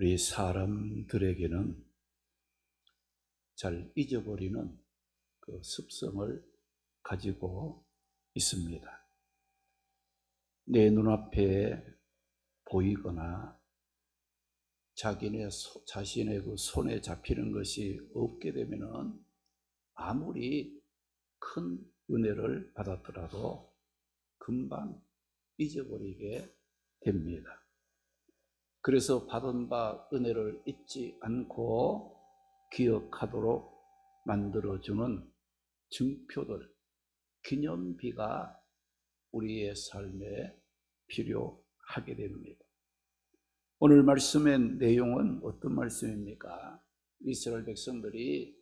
우리 사람들에게는 잘 잊어버리는 그 습성을 가지고 있습니다. 내 눈앞에 보이거나 자신의 그 손에 잡히는 것이 없게 되면은 아무리 큰 은혜를 받았더라도 금방 잊어버리게 됩니다. 그래서 받은 바 은혜를 잊지 않고 기억하도록 만들어주는 증표들, 기념비가 우리의 삶에 필요하게 됩니다. 오늘 말씀의 내용은 어떤 말씀입니까? 이스라엘 백성들이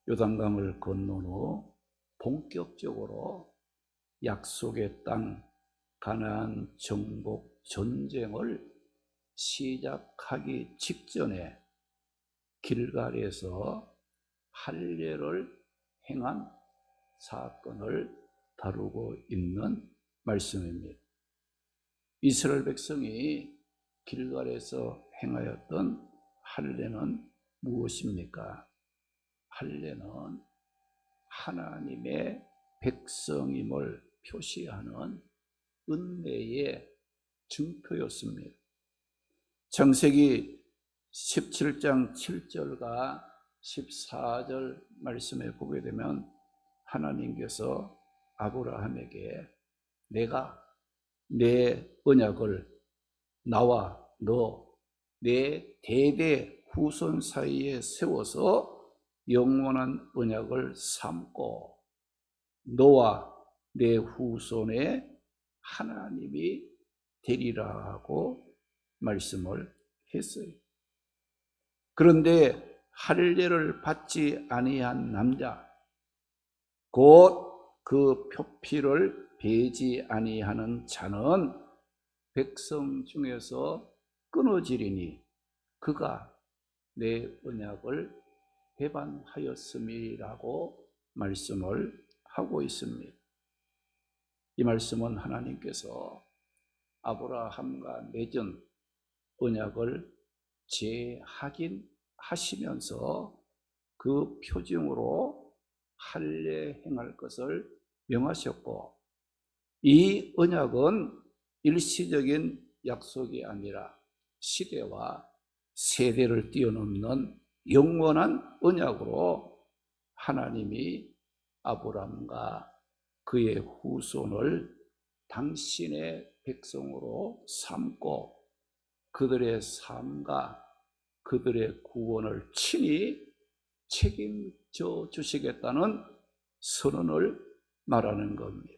요단강을 건넌 후 본격적으로 약속의 땅 가나안 정복 전쟁을 시작하기 직전에 길갈에서 할례를 행한 사건을 다루고 있는 말씀입니다. 이스라엘 백성이 길갈에서 행하였던 할례는 무엇입니까? 할례는 하나님의 백성임을 표시하는 은혜의 증표였습니다. 창세기 17장 7절과 14절 말씀에 보게 되면 하나님께서 아브라함에게 내가 내 언약을 나와 너 내 대대 후손 사이에 세워서 영원한 언약을 삼고 너와 내 후손의 하나님이 되리라고 말씀을 했어요. 그런데 할례를 받지 아니한 남자, 곧 그 표피를 베지 아니하는 자는 백성 중에서 끊어지리니 그가 내 언약을 배반하였음이라고 말씀을 하고 있습니다. 이 말씀은 하나님께서 아브라함과 맺은 언약을 재확인하시면서 그 표징으로 할례 행할 것을 명하셨고, 이 언약은 일시적인 약속이 아니라 시대와 세대를 뛰어넘는 영원한 언약으로 하나님이 아브라함과 그의 후손을 당신의 백성으로 삼고 그들의 삶과 그들의 구원을 친히 책임져 주시겠다는 선언을 말하는 겁니다.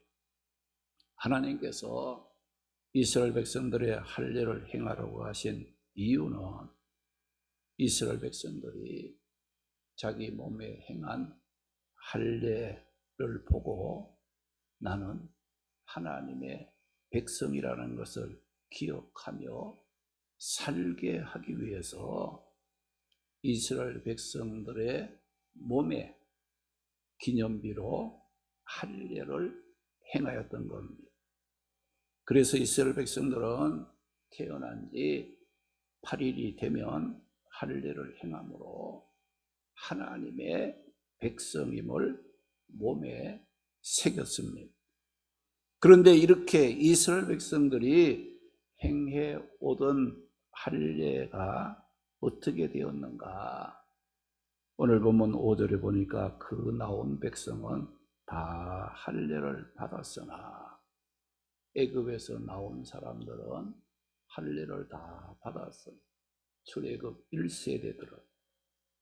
하나님께서 이스라엘 백성들의 할례를 행하라고 하신 이유는 이스라엘 백성들이 자기 몸에 행한 할례를 보고 나는 하나님의 백성이라는 것을 기억하며 살게 하기 위해서 이스라엘 백성들의 몸에 기념비로 할례를 행하였던 겁니다. 그래서 이스라엘 백성들은 태어난 지 8일이 되면 할례를 행함으로 하나님의 백성임을 몸에 새겼습니다. 그런데 이렇게 이스라엘 백성들이 행해 오던 할례가 어떻게 되었는가? 오늘 본문 5절에 보니까 그 나온 백성은 다 할례를 받았으나 애굽에서 나온 사람들은 할례를 다 받았어요. 출애굽 1세대들은.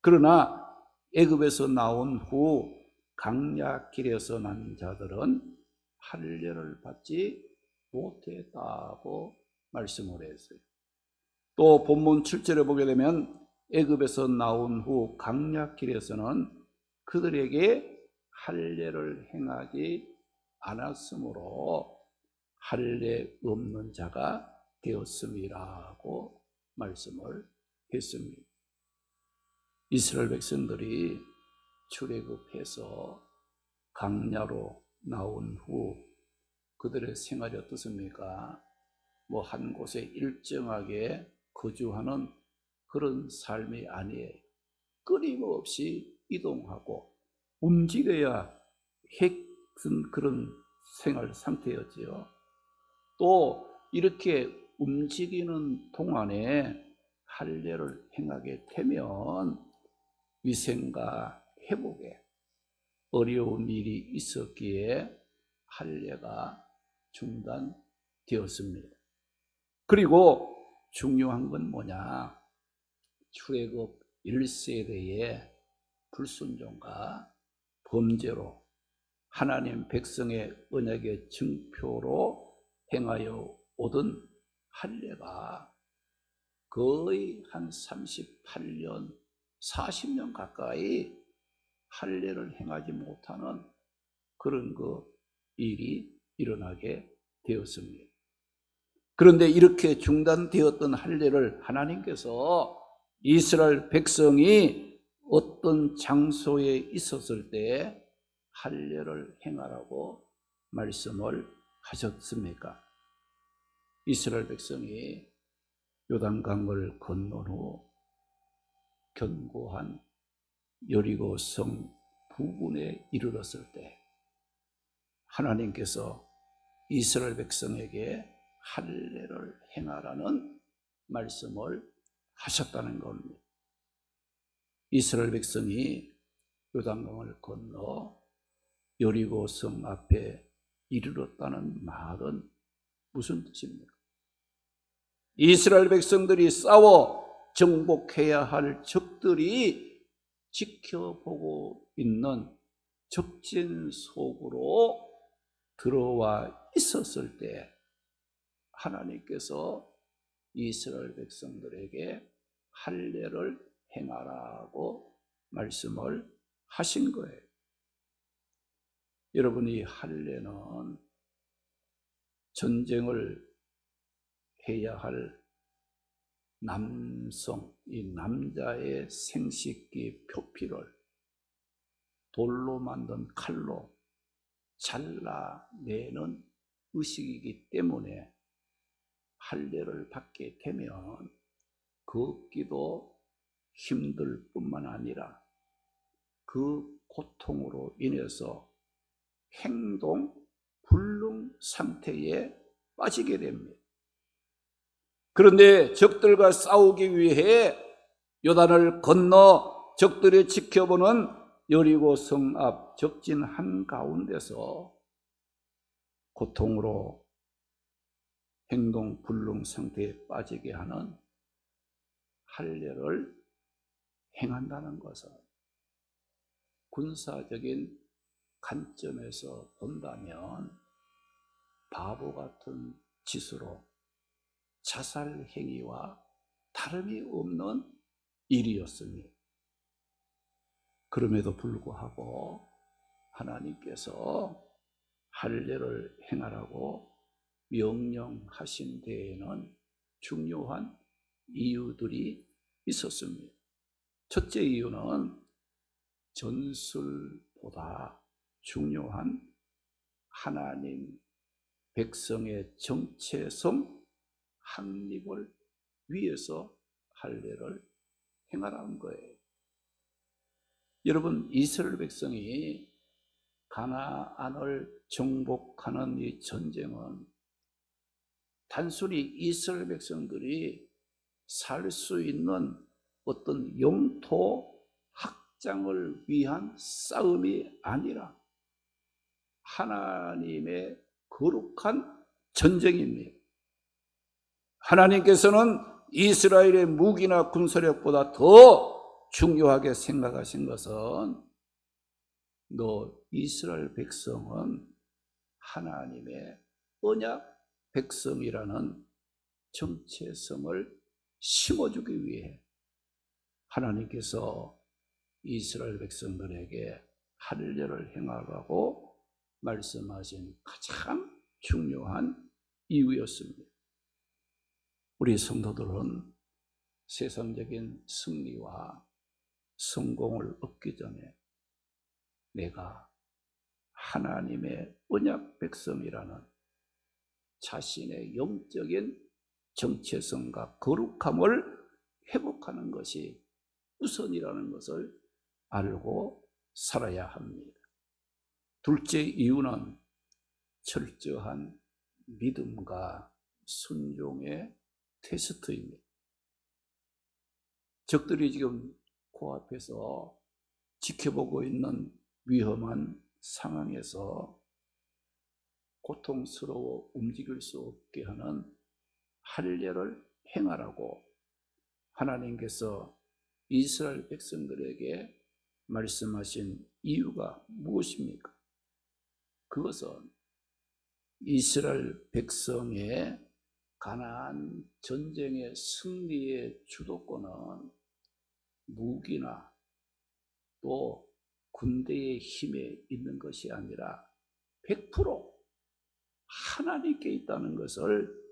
그러나 애굽에서 나온 후 강약길에서 난 자들은 할례를 받지 못했다고 말씀을 했어요. 또 본문 7절에 보게 되면 애굽에서 나온 후 강약길에서는 그들에게 할례를 행하지 않았으므로 할례 없는 자가 되었음이라고 말씀을 했습니다. 이스라엘 백성들이 출애굽해서 광야로 나온 후 그들의 생활이 어떻습니까? 한 곳에 일정하게 거주하는 그런 삶이 아니에요. 끊임없이 이동하고 움직여야 핵은 그런 생활 상태였지요. 또 이렇게 움직이는 동안에 할례를 행하게 되면 위생과 회복에 어려운 일이 있었기에 할례가 중단되었습니다. 그리고 중요한 건 뭐냐? 출애굽 1세대의 불순종과 범죄로 하나님 백성의 언약의 증표로 행하여 오던 할례가 거의 한 38년, 40년 가까이 할례를 행하지 못하는 그런 일이 일어나게 되었습니다. 그런데 이렇게 중단되었던 할례를 하나님께서 이스라엘 백성이 어떤 장소에 있었을 때 할례를 행하라고 말씀을 하셨습니까? 이스라엘 백성이 요단강을 건넌 후 견고한 여리고 성 부근에 이르렀을 때 하나님께서 이스라엘 백성에게 할례를 행하라는 말씀을 하셨다는 겁니다. 이스라엘 백성이 요단강을 건너 여리고 성 앞에 이르렀다는 말은 무슨 뜻입니까? 이스라엘 백성들이 싸워 정복해야 할 적들이 지켜보고 있는 적진 속으로 들어와 있었을 때 하나님께서 이스라엘 백성들에게 할례를 행하라고 말씀을 하신 거예요. 여러분, 이 할례는 전쟁을 해야 할 남성, 이 남자의 생식기 표피를 돌로 만든 칼로 잘라내는 의식이기 때문에 할례를 받게 되면 걷기도 힘들 뿐만 아니라 그 고통으로 인해서 행동 불능 상태에 빠지게 됩니다. 그런데 적들과 싸우기 위해 요단을 건너 적들이 지켜보는 여리고 성 앞 적진 한가운데서 고통으로 행동 불능 상태에 빠지게 하는 할례를 행한다는 것은 군사적인 관점에서 본다면 바보 같은 짓으로 자살 행위와 다름이 없는 일이었습니다. 그럼에도 불구하고 하나님께서 할례를 행하라고 명령하신 데에는 중요한 이유들이 있었습니다. 첫째 이유는 전술보다 중요한 하나님 백성의 정체성 확립을 위해서 할례를 행하라는 거예요. 여러분, 이스라엘 백성이 가나안을 정복하는 이 전쟁은 단순히 이스라엘 백성들이 살 수 있는 어떤 영토 확장을 위한 싸움이 아니라 하나님의 거룩한 전쟁입니다. 하나님께서는 이스라엘의 무기나 군사력보다 더 중요하게 생각하신 것은 너 이스라엘 백성은 하나님의 언약 백성이라는 정체성을 심어주기 위해 하나님께서 이스라엘 백성들에게 할례를 행하라고 말씀하신 가장 중요한 이유였습니다. 우리 성도들은 세상적인 승리와 성공을 얻기 전에 내가 하나님의 언약 백성이라는 자신의 영적인 정체성과 거룩함을 회복하는 것이 우선이라는 것을 알고 살아야 합니다. 둘째 이유는 철저한 믿음과 순종의 테스트입니다. 적들이 지금 코앞에서 지켜보고 있는 위험한 상황에서 고통스러워 움직일 수 없게 하는 할례를 행하라고 하나님께서 이스라엘 백성들에게 말씀하신 이유가 무엇입니까? 그것은 이스라엘 백성의 가나안 전쟁의 승리의 주도권은 무기나 또 군대의 힘에 있는 것이 아니라 100% 하나님께 있다는 것을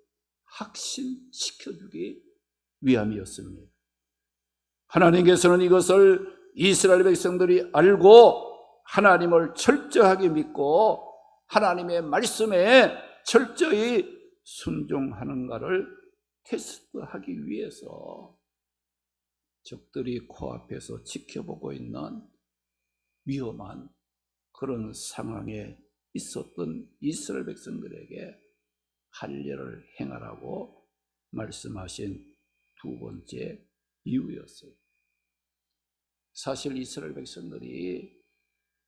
확신시켜주기 위함이었습니다. 하나님께서는 이것을 이스라엘 백성들이 알고 하나님을 철저하게 믿고 하나님의 말씀에 철저히 순종하는가를 테스트하기 위해서 적들이 코앞에서 지켜보고 있는 위험한 그런 상황에 있었던 이스라엘 백성들에게 할례를 행하라고 말씀하신 두 번째 이유였어요. 사실 이스라엘 백성들이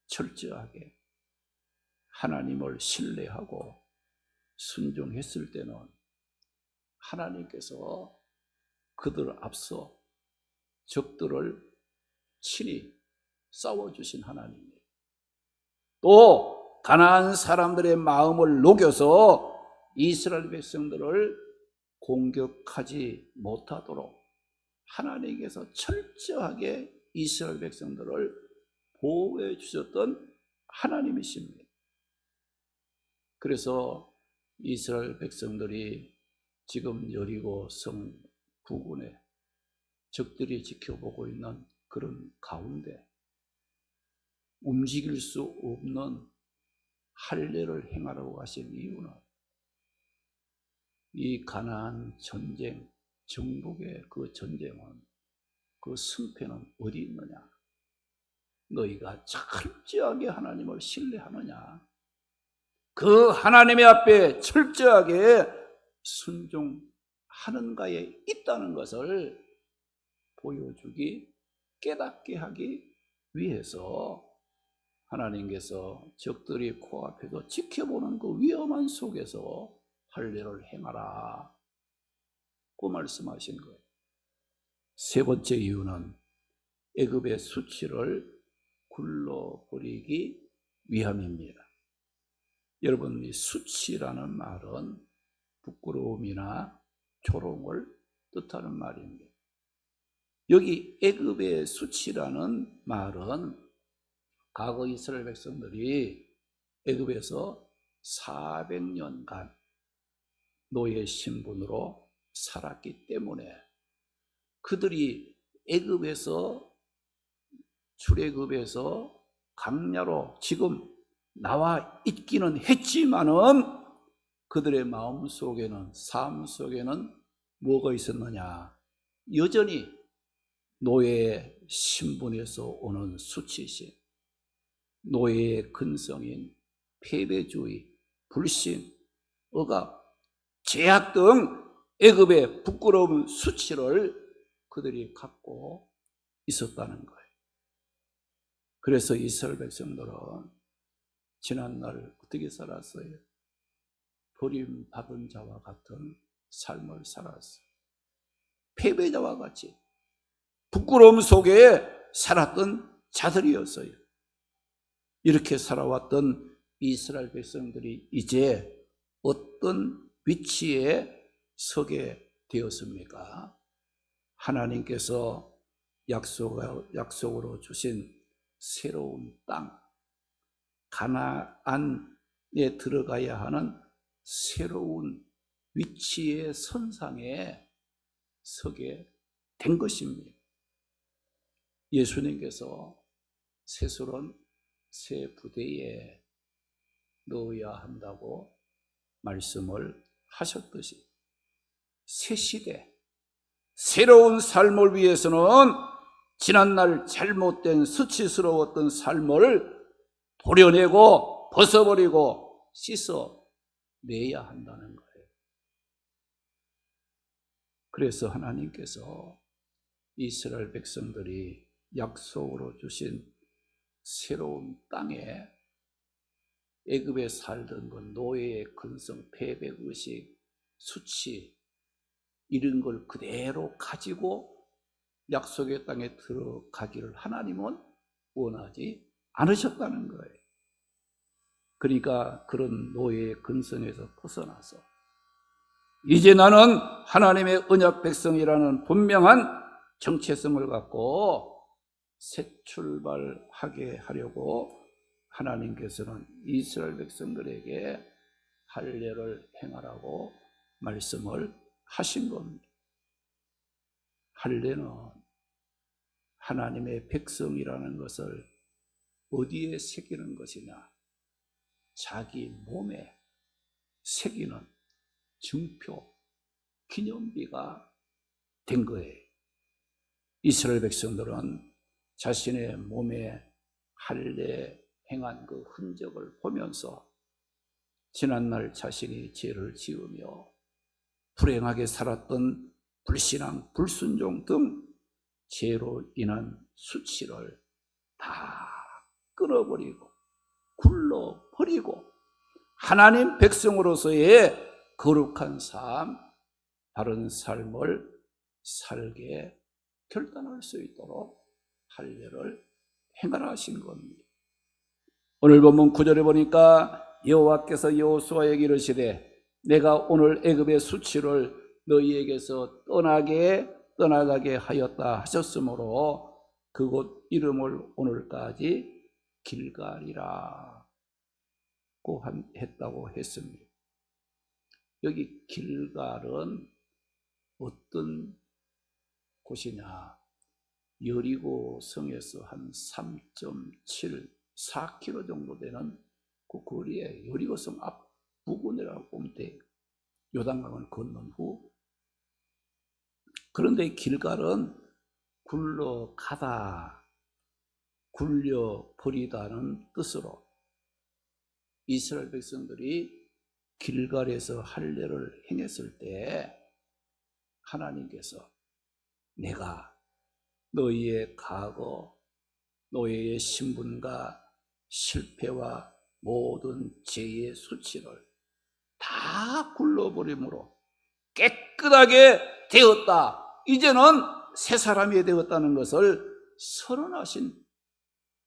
철저하게 하나님을 신뢰하고 순종했을 때는 하나님께서 그들 앞서 적들을 친히 싸워주신 하나님이에요. 또 가나안 사람들의 마음을 녹여서 이스라엘 백성들을 공격하지 못하도록 하나님께서 철저하게 이스라엘 백성들을 보호해 주셨던 하나님이십니다. 그래서 이스라엘 백성들이 지금 여리고 성 부근에 적들이 지켜보고 있는 그런 가운데 움직일 수 없는 할례를 행하라고 하신 이유는 이 가나안 전쟁, 정복의 그 전쟁은 그 승패는 어디 있느냐? 너희가 철저하게 하나님을 신뢰하느냐? 그 하나님의 앞에 철저하게 순종하는가에 있다는 것을 보여주기, 깨닫게 하기 위해서 하나님께서 적들이 코앞에서 지켜보는 그 위험한 속에서 할례를 행하라 고 말씀하신 거예요. 세 번째 이유는 애굽의 수치를 굴러버리기 위함입니다. 여러분, 이 수치라는 말은 부끄러움이나 조롱을 뜻하는 말입니다. 여기 애굽의 수치라는 말은 과거 이스라엘 백성들이 애굽에서 400년간 노예 신분으로 살았기 때문에 그들이 애굽에서 출애굽에서 광야로 지금 나와 있기는 했지만은 그들의 마음 속에는, 삶 속에는 뭐가 있었느냐? 여전히 노예 신분에서 오는 수치심, 노예의 근성인 패배주의, 불신, 억압, 제약 등 애굽의 부끄러운 수치를 그들이 갖고 있었다는 거예요. 그래서 이스라엘 백성들은 지난날 어떻게 살았어요? 버림받은 자와 같은 삶을 살았어요. 패배자와 같이 부끄러움 속에 살았던 자들이었어요. 이렇게 살아왔던 이스라엘 백성들이 이제 어떤 위치에 서게 되었습니까? 하나님께서 약속으로 주신 새로운 땅, 가나안에 들어가야 하는 새로운 위치의 선상에 서게 된 것입니다. 예수님께서 세술은 새 부대에 넣어야 한다고 말씀을 하셨듯이 새 시대, 새로운 삶을 위해서는 지난날 잘못된 수치스러웠던 삶을 도려내고 벗어버리고 씻어내야 한다는 거예요. 그래서 하나님께서 이스라엘 백성들이 약속으로 주신 새로운 땅에 애굽에 살던 그 노예의 근성, 패배의식, 수치 이런 걸 그대로 가지고 약속의 땅에 들어가기를 하나님은 원하지 않으셨다는 거예요. 그러니까 그런 노예의 근성에서 벗어나서 이제 나는 하나님의 언약 백성이라는 분명한 정체성을 갖고 새 출발하게 하려고 하나님께서는 이스라엘 백성들에게 할례를 행하라고 말씀을 하신 겁니다. 할례는 하나님의 백성이라는 것을 어디에 새기는 것이냐? 자기 몸에 새기는 증표, 기념비가 된 거예요. 이스라엘 백성들은 자신의 몸에 할례 행한 그 흔적을 보면서 지난날 자신이 죄를 지으며 불행하게 살았던 불신앙, 불순종 등 죄로 인한 수치를 다 끊어버리고 굴러버리고 하나님 백성으로서의 거룩한 삶, 바른 삶을 살게 결단할 수 있도록 할례를 행하라 하신 겁니다. 오늘 본문 9절에 보니까 여호와께서 여호수아에게 이르시되 내가 오늘 애굽의 수치를 너희에게서 떠나가게 하였다 하셨으므로 그곳 이름을 오늘까지 길갈이라고 했다고 했습니다. 여기 길갈은 어떤 곳이냐? 여리고 성에서 한 3.7, 4km 정도 되는 그 거리에 여리고 성 앞 부근이라고 보면 돼요. 요단강을 건넌 후. 그런데 길갈은 굴러가다, 굴려버리다는 뜻으로 이스라엘 백성들이 길갈에서 할례를 행했을 때 하나님께서 내가 너희의 과거, 너희의 신분과 실패와 모든 죄의 수치를 다 굴러버림으로 깨끗하게 되었다. 이제는 새 사람이 되었다는 것을 선언하신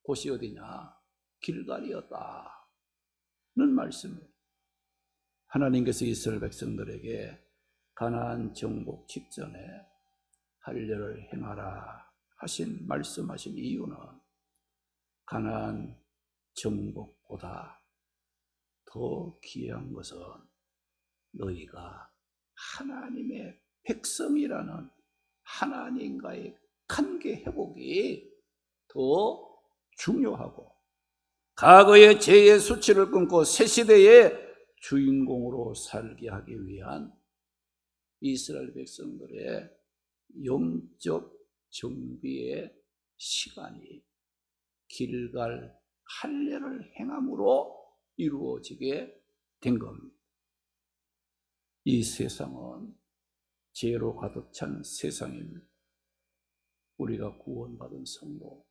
곳이 어디냐? 길갈이었다는 말씀이에요. 하나님께서 이스라엘 백성들에게 가나안 정복 직전에 할례를 행하라 말씀하신 이유는 가나안 정복보다 더 귀한 것은 너희가 하나님의 백성이라는 하나님과의 관계 회복이 더 중요하고 과거의 죄의 수치를 끊고 새 시대의 주인공으로 살게 하기 위한 이스라엘 백성들의 영적 정비의 시간이 길갈 할례를 행함으로 이루어지게 된 겁니다. 이 세상은 죄로 가득 찬 세상입니다. 우리가 구원받은 성도,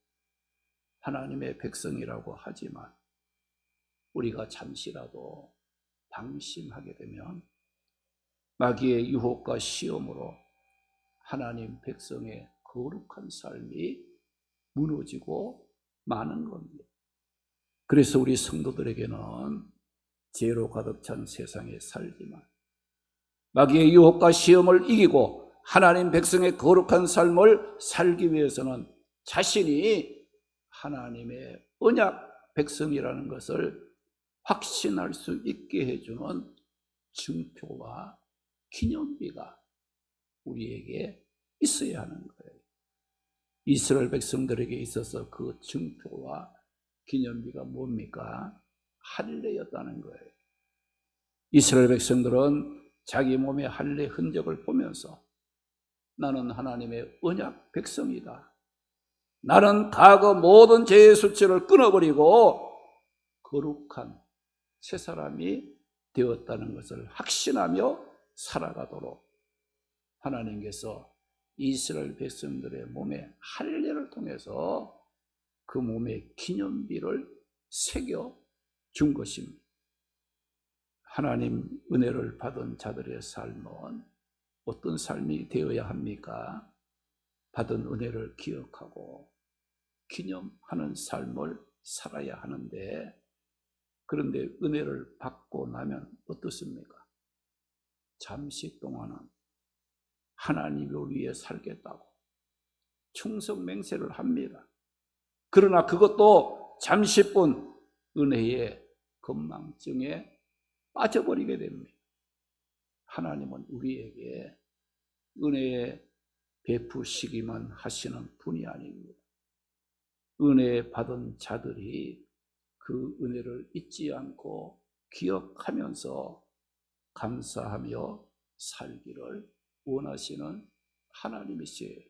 하나님의 백성이라고 하지만 우리가 잠시라도 방심하게 되면 마귀의 유혹과 시험으로 하나님 백성의 거룩한 삶이 무너지고 마는 겁니다. 그래서 우리 성도들에게는 죄로 가득 찬 세상에 살지만 마귀의 유혹과 시험을 이기고 하나님 백성의 거룩한 삶을 살기 위해서는 자신이 하나님의 언약 백성이라는 것을 확신할 수 있게 해주는 증표와 기념비가 우리에게 있어야 하는 거예요. 이스라엘 백성들에게 있어서 그 증표와 기념비가 뭡니까? 할례였다는 거예요. 이스라엘 백성들은 자기 몸의 할례 흔적을 보면서 나는 하나님의 언약 백성이다. 나는 과거 모든 죄의 수치를 끊어버리고 거룩한 새 사람이 되었다는 것을 확신하며 살아가도록 하나님께서 이스라엘 백성들의 몸에 할례를 통해서 그 몸에 기념비를 새겨 준 것입니다. 하나님 은혜를 받은 자들의 삶은 어떤 삶이 되어야 합니까? 받은 은혜를 기억하고 기념하는 삶을 살아야 하는데, 그런데 은혜를 받고 나면 어떻습니까? 잠시 동안은 하나님을 위해 살겠다고 충성 맹세를 합니다. 그러나 그것도 잠시뿐 은혜의 건망증에 빠져버리게 됩니다. 하나님은 우리에게 은혜에 베푸시기만 하시는 분이 아닙니다. 은혜 받은 자들이 그 은혜를 잊지 않고 기억하면서 감사하며 살기를 원하시는 하나님이시에요.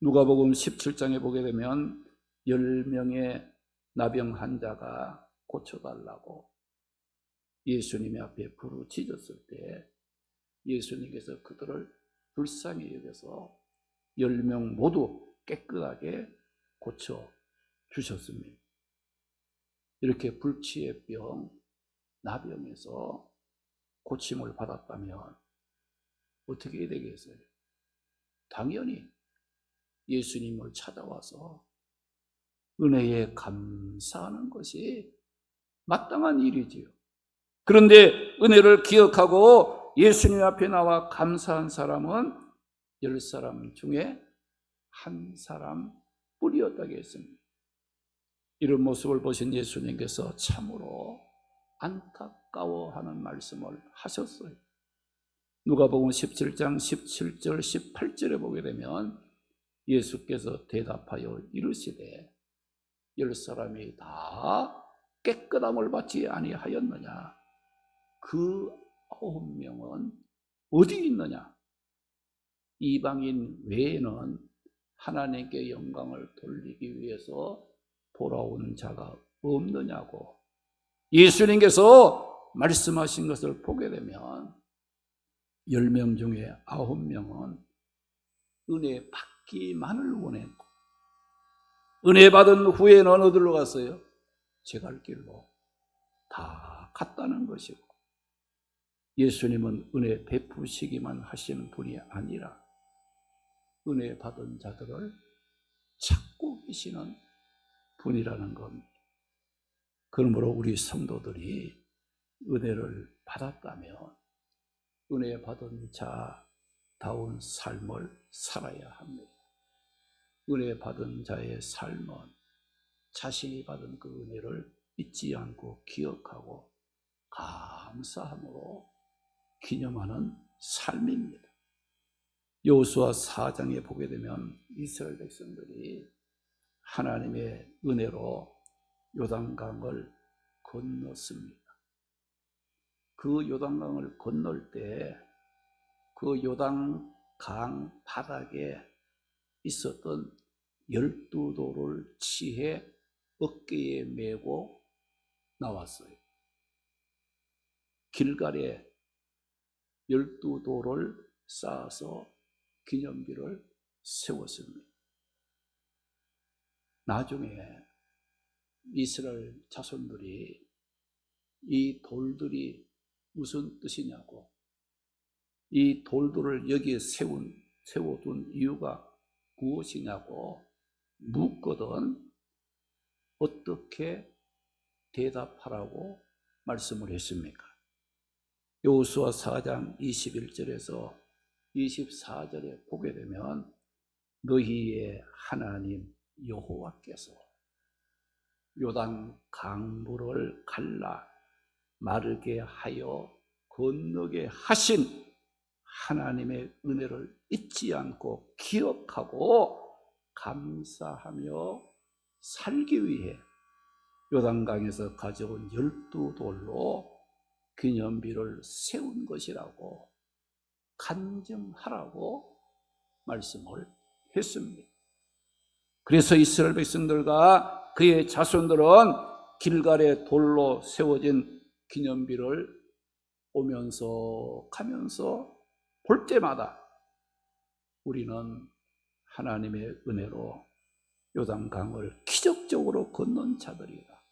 누가복음 17장에 보게 되면 10명의 나병 환자가 고쳐달라고 예수님의 앞에 부르짖었을 때 예수님께서 그들을 불쌍히 여겨서 10명 모두 깨끗하게 고쳐주셨습니다. 이렇게 불치의 병, 나병에서 고침을 받았다면 어떻게 되겠어요? 당연히 예수님을 찾아와서 은혜에 감사하는 것이 마땅한 일이지요. 그런데 은혜를 기억하고 예수님 앞에 나와 감사한 사람은 10사람 중에 한 사람뿐이었다고 했습니다. 이런 모습을 보신 예수님께서 참으로 안타까워하는 말씀을 하셨어요. 누가복음 17장 17절 18절에 보게 되면 예수께서 대답하여 이르시되 10사람이 다 깨끗함을 받지 아니하였느냐? 그 9명은 어디 있느냐? 이방인 외에는 하나님께 영광을 돌리기 위해서 돌아오는 자가 없느냐고 예수님께서 말씀하신 것을 보게 되면 10명 중에 9명은 은혜 받기만을 원했고, 은혜 받은 후에는 어디로 갔어요? 제 갈 길로 다 갔다는 것이고, 예수님은 은혜 베푸시기만 하시는 분이 아니라 은혜 받은 자들을 찾고 계시는 분이라는 겁니다. 그러므로 우리 성도들이 은혜를 받았다면 은혜 받은 자다운 삶을 살아야 합니다. 은혜 받은 자의 삶은 자신이 받은 그 은혜를 잊지 않고 기억하고 감사함으로 기념하는 삶입니다. 여호수아 4장에 보게 되면 이스라엘 백성들이 하나님의 은혜로 요단강을 건넜습니다. 그 요단강을 건널 때 그 요단강 바닥에 있었던 12돌을 치해 어깨에 메고 나왔어요. 길갈에 12돌을 쌓아서 기념비를 세웠습니다. 나중에 이스라엘 자손들이 이 돌들이 무슨 뜻이냐고, 이 돌들을 여기에 세워둔 이유가 무엇이냐고 묻거든 어떻게 대답하라고 말씀을 했습니까? 여호수아 4장 21절에서 24절에 보게 되면 너희의 하나님 여호와께서 요단 강물을 갈라 마르게 하여 건너게 하신 하나님의 은혜를 잊지 않고 기억하고 감사하며 살기 위해 요단강에서 가져온 12돌로 기념비를 세운 것이라고 간증하라고 말씀을 했습니다. 그래서 이스라엘 백성들과 그의 자손들은 길갈에 돌로 세워진 기념비를 오면서 가면서 볼 때마다 우리는 하나님의 은혜로 요단강을 기적적으로 건넌 자들이다.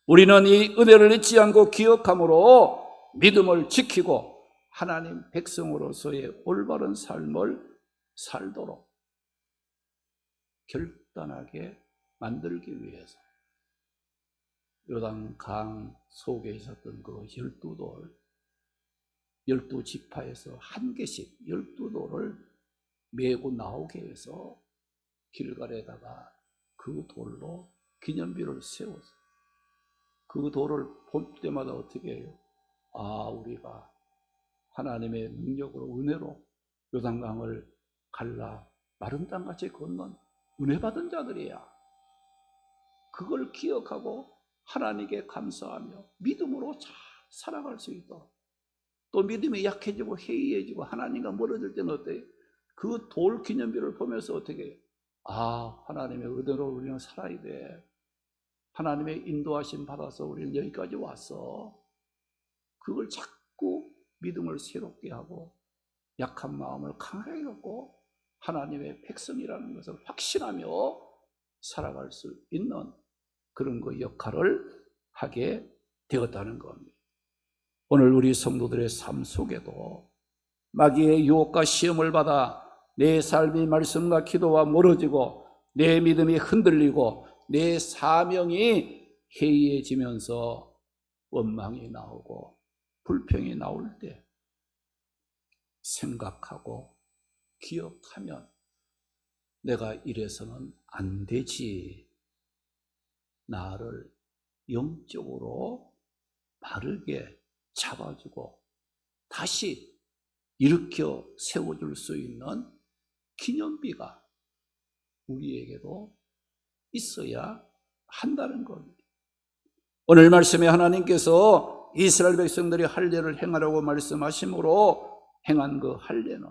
우리는 이 은혜를 잊지 않고 기억함으로 믿음을 지키고 하나님 백성으로서의 올바른 삶을 살도록 결단하게 만들기 위해서 요단강 속에 있었던 그 12돌, 12지파에서 한 개씩 12돌을 메고 나오게 해서 길갈에다가 그 돌로 기념비를 세웠어요. 그 돌을 볼 때마다 어떻게 해요? 아, 우리가 하나님의 능력으로 은혜로 요단강을 갈라 마른 땅같이 건넌 은혜 받은 자들이야. 그걸 기억하고 하나님께 감사하며 믿음으로 잘 살아갈 수 있도록, 또 믿음이 약해지고 해이해지고 하나님과 멀어질 때는 어때요? 그 돌 기념비를 보면서 어떻게 해요? 아, 하나님의 은혜로 우리는 살아야 돼. 하나님의 인도하심 받아서 우리는 여기까지 왔어. 그걸 자꾸 믿음을 새롭게 하고 약한 마음을 강하게 갖고 하나님의 백성이라는 것을 확신하며 살아갈 수 있는 그런 그 역할을 하게 되었다는 겁니다. 오늘 우리 성도들의 삶 속에도 마귀의 유혹과 시험을 받아 내 삶이 말씀과 기도와 멀어지고 내 믿음이 흔들리고 내 사명이 해이해지면서 원망이 나오고 불평이 나올 때 생각하고 기억하면 내가 이래서는 안 되지. 나를 영적으로 바르게 잡아주고 다시 일으켜 세워줄 수 있는 기념비가 우리에게도 있어야 한다는 겁니다. 오늘 말씀에 하나님께서 이스라엘 백성들이 할례를 행하라고 말씀하심으로 행한 그 할례는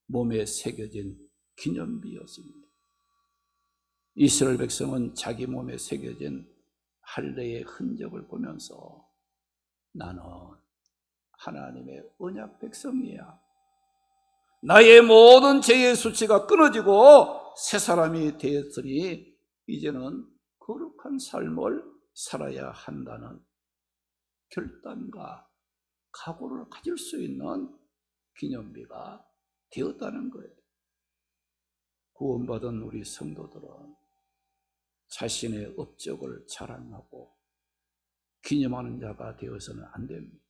몸에 새겨진 기념비였습니다. 이스라엘 백성은 자기 몸에 새겨진 할례의 흔적을 보면서 나는 하나님의 언약 백성이야. 나의 모든 죄의 수치가 끊어지고 새 사람이 되었으니 이제는 거룩한 삶을 살아야 한다는 결단과 각오를 가질 수 있는 기념비가 되었다는 거예요. 구원받은 우리 성도들은 자신의 업적을 자랑하고 기념하는 자가 되어서는 안 됩니다.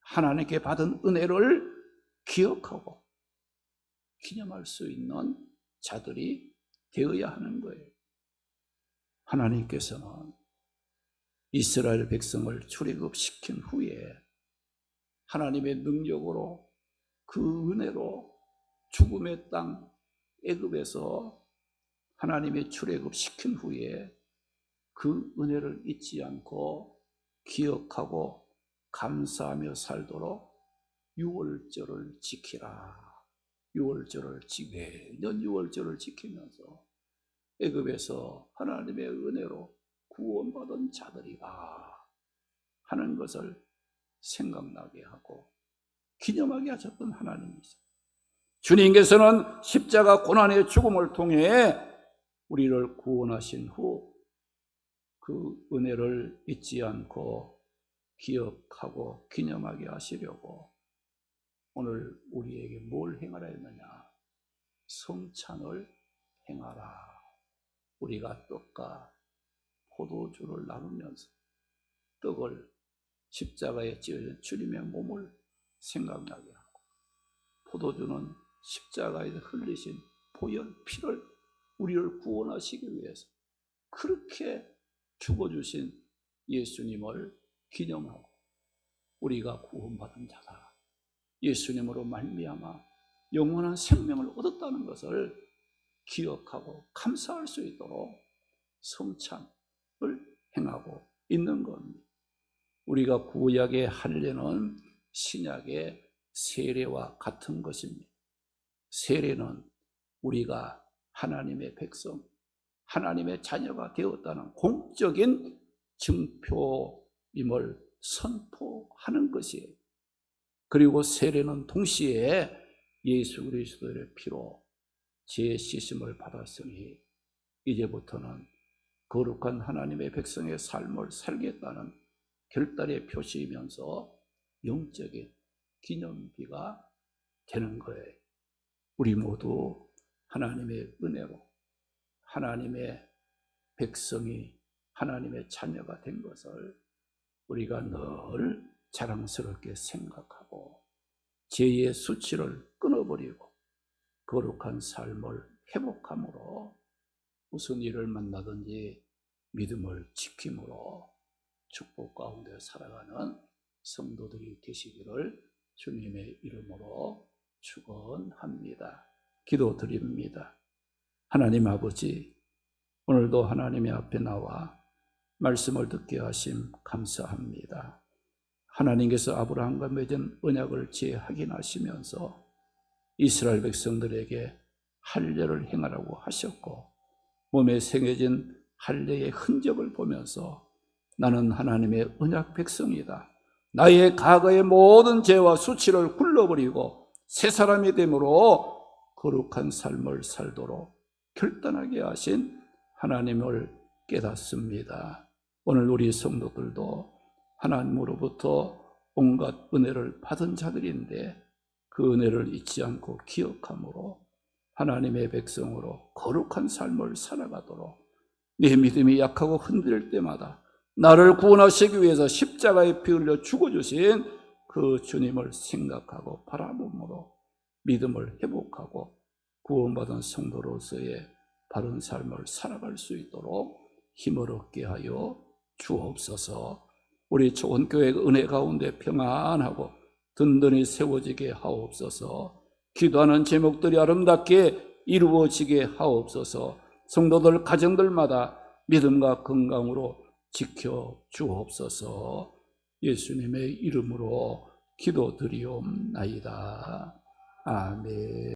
하나님께 받은 은혜를 기억하고 기념할 수 있는 자들이 되어야 하는 거예요. 하나님께서는 이스라엘 백성을 출애굽시킨 후에 하나님의 능력으로 그 은혜로 죽음의 땅 애굽에서 하나님의 출애굽시킨 후에 그 은혜를 잊지 않고 기억하고 감사하며 살도록 유월절을 지키라. 유월절을 매년 유월절을 지키면서 애굽에서 하나님의 은혜로 구원받은 자들이다 하는 것을 생각나게 하고 기념하게 하셨던 하나님이시죠. 주님께서는 십자가 고난의 죽음을 통해 우리를 구원하신 후 그 은혜를 잊지 않고 기억하고 기념하게 하시려고 오늘 우리에게 뭘 행하라 했느냐? 성찬을 행하라. 우리가 떡과 포도주를 나누면서 떡을 십자가에 찢어진 주님의 몸을 생각나게 하고 포도주는 십자가에서 흘리신 보혈 피를 우리를 구원하시기 위해서 그렇게 죽어주신 예수님을 기념하고 우리가 구원받은 자다. 예수님으로 말미암아 영원한 생명을 얻었다는 것을 기억하고 감사할 수 있도록 성찬을 행하고 있는 겁니다. 우리가 구약의 할례는 신약의 세례와 같은 것입니다. 세례는 우리가 하나님의 백성, 하나님의 자녀가 되었다는 공적인 증표임을 선포하는 것이에요. 그리고 세례는 동시에 예수 그리스도의 피로 죄 씻음을 받았으니 이제부터는 거룩한 하나님의 백성의 삶을 살겠다는 결단의 표시이면서 영적인 기념비가 되는 거예요. 우리 모두 하나님의 은혜로 하나님의 백성이 하나님의 자녀가 된 것을 우리가 늘 자랑스럽게 생각하고 죄의 수치를 끊어버리고 거룩한 삶을 회복함으로 무슨 일을 만나든지 믿음을 지킴으로 축복 가운데 살아가는 성도들이 되시기를 주님의 이름으로 축원합니다. 기도드립니다. 하나님 아버지, 오늘도 하나님의 앞에 나와 말씀을 듣게 하심 감사합니다. 하나님께서 아브라함과 맺은 언약을 재확인하시면서 이스라엘 백성들에게 할례를 행하라고 하셨고 몸에 새겨진 할례의 흔적을 보면서 나는 하나님의 언약 백성이다. 나의 과거의 모든 죄와 수치를 굴러버리고 새 사람이 됨으로 거룩한 삶을 살도록 결단하게 하신 하나님을 깨닫습니다. 오늘 우리 성도들도 하나님으로부터 온갖 은혜를 받은 자들인데 그 은혜를 잊지 않고 기억함으로 하나님의 백성으로 거룩한 삶을 살아가도록 내 믿음이 약하고 흔들릴 때마다 나를 구원하시기 위해서 십자가에 피 흘려 죽어주신 그 주님을 생각하고 바라봄으로 믿음을 회복하고 구원받은 성도로서의 바른 삶을 살아갈 수 있도록 힘을 얻게 하여 주옵소서. 우리 초원교회 은혜 가운데 평안하고 든든히 세워지게 하옵소서. 기도하는 제목들이 아름답게 이루어지게 하옵소서. 성도들 가정들마다 믿음과 건강으로 지켜 주옵소서. 예수님의 이름으로 기도드리옵나이다. 아멘.